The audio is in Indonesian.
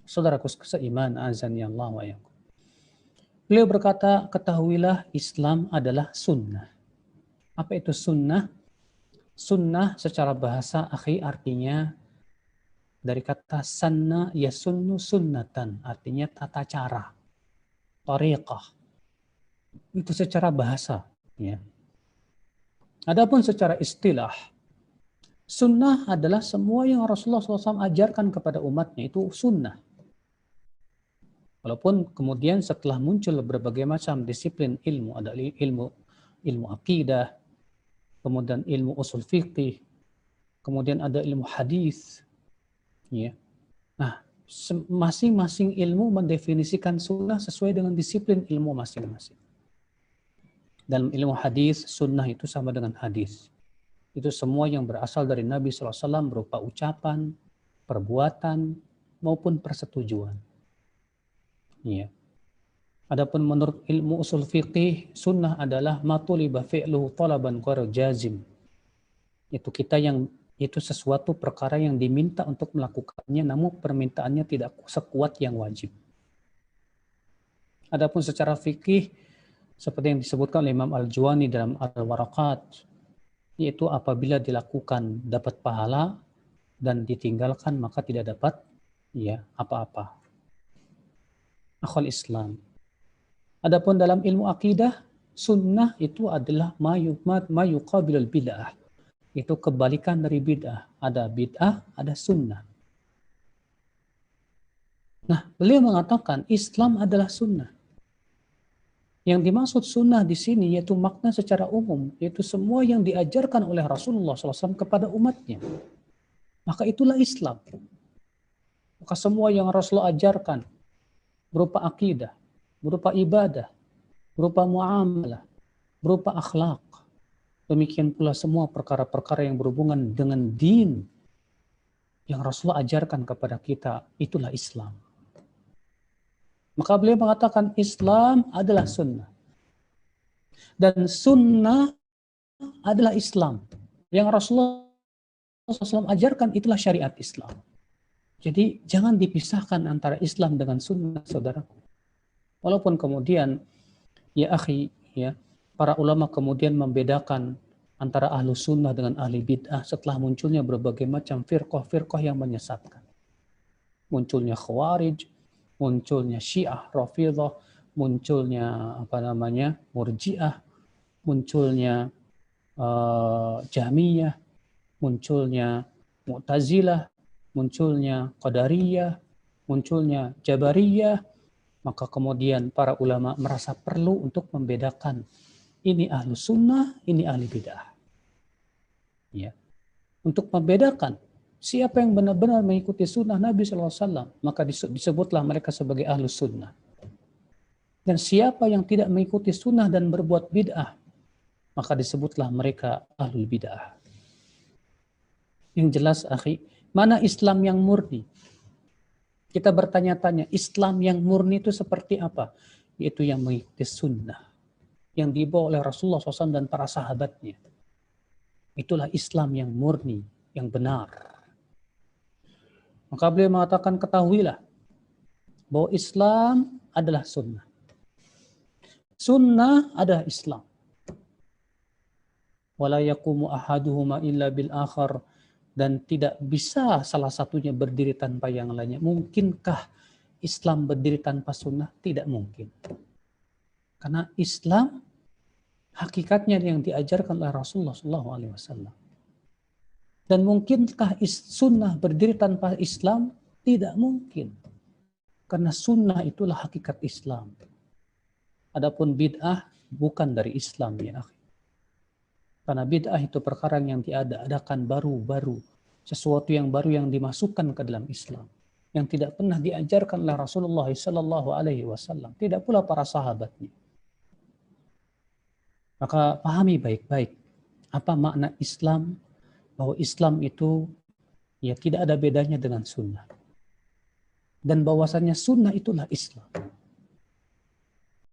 Saudaraku seiman, azan ya Allah wa yakum. Beliau berkata, ketahuilah Islam adalah sunnah. Apa itu sunnah? Sunnah secara bahasa akhi artinya dari kata sanna yasunnu sunnatan, artinya tata cara, tariqah. Itu secara bahasa, ya. Adapun secara istilah, sunnah adalah semua yang Rasulullah SAW ajarkan kepada umatnya, itu sunnah. Walaupun kemudian setelah muncul berbagai macam disiplin ilmu, ada ilmu akidah, kemudian ilmu usul fiqih, kemudian ada ilmu hadis, ya. Nah, masing-masing ilmu mendefinisikan sunnah sesuai dengan disiplin ilmu masing-masing. Dalam ilmu hadis, sunnah itu sama dengan hadis. Itu semua yang berasal dari Nabi SAW berupa ucapan, perbuatan, maupun persetujuan. Ya. Adapun menurut ilmu usul fiqih, sunnah adalah matuliba fi'luhu talaban ghairu jazim. Itu sesuatu perkara yang diminta untuk melakukannya, namun permintaannya tidak sekuat yang wajib. Adapun secara fikih, seperti yang disebutkan oleh Imam Al-Juwani dalam Al-Waraqat, yaitu apabila dilakukan dapat pahala dan ditinggalkan maka tidak dapat apa-apa. Akhwal Islam. Adapun dalam ilmu akidah, sunnah itu adalah ma yuqabilul bid'ah. Itu kebalikan dari bid'ah. Ada bid'ah, ada sunnah. Nah, beliau mengatakan Islam adalah sunnah. Yang dimaksud sunnah di sini yaitu makna secara umum, yaitu semua yang diajarkan oleh Rasulullah SAW kepada umatnya. Maka itulah Islam. Maka semua yang Rasulullah ajarkan berupa akidah, berupa ibadah, berupa muamalah, berupa akhlak. Demikian pula semua perkara-perkara yang berhubungan dengan din yang Rasulullah ajarkan kepada kita, itulah Islam. Maka beliau mengatakan Islam adalah sunnah. Dan sunnah adalah Islam. Yang Rasulullah SAW ajarkan itulah syariat Islam. Jadi jangan dipisahkan antara Islam dengan sunnah, saudaraku. Walaupun kemudian, ya akhi, ya, para ulama kemudian membedakan antara ahlu sunnah dengan ahli bid'ah setelah munculnya berbagai macam firqah-firqah yang menyesatkan. Munculnya Khawarij, munculnya Syiah, Rafidhah, munculnya Murji'ah, munculnya Jahmiyah, munculnya Mu'tazilah, munculnya Qadariyah, munculnya Jabariyah. Maka kemudian para ulama merasa perlu untuk membedakan ini ahlu sunnah, ini ahli bid'ah. Ya. Untuk membedakan siapa yang benar-benar mengikuti sunnah Nabi SAW, maka disebutlah mereka sebagai ahlu sunnah. Dan siapa yang tidak mengikuti sunnah dan berbuat bid'ah, maka disebutlah mereka ahlul bid'ah. Yang jelas, akhi, mana Islam yang murni? Kita bertanya-tanya, Islam yang murni itu seperti apa? Yaitu yang mengikuti sunnah, yang dibawa oleh Rasulullah SAW dan para sahabatnya. Itulah Islam yang murni, yang benar. Maka beliau mengatakan, ketahuilah bahwa Islam adalah sunnah. Sunnah adalah Islam. Wala yaqumu ahaduhuma illa bil akhar, dan tidak bisa salah satunya berdiri tanpa yang lainnya. Mungkinkah Islam berdiri tanpa sunnah? Tidak mungkin. Karena Islam hakikatnya yang diajarkan oleh Rasulullah SAW. Dan mungkinkah sunnah berdiri tanpa Islam? Tidak mungkin. Karena sunnah itulah hakikat Islam. Adapun bid'ah bukan dari Islam, ya akhi. Karena bid'ah itu perkara yang diadakan baru-baru. Sesuatu yang baru yang dimasukkan ke dalam Islam. Yang tidak pernah diajarkan oleh Rasulullah SAW. Tidak pula para sahabatnya. Maka pahami baik-baik apa makna Islam, bahwa Islam itu ya tidak ada bedanya dengan sunnah. Dan bahwasannya sunnah itulah Islam.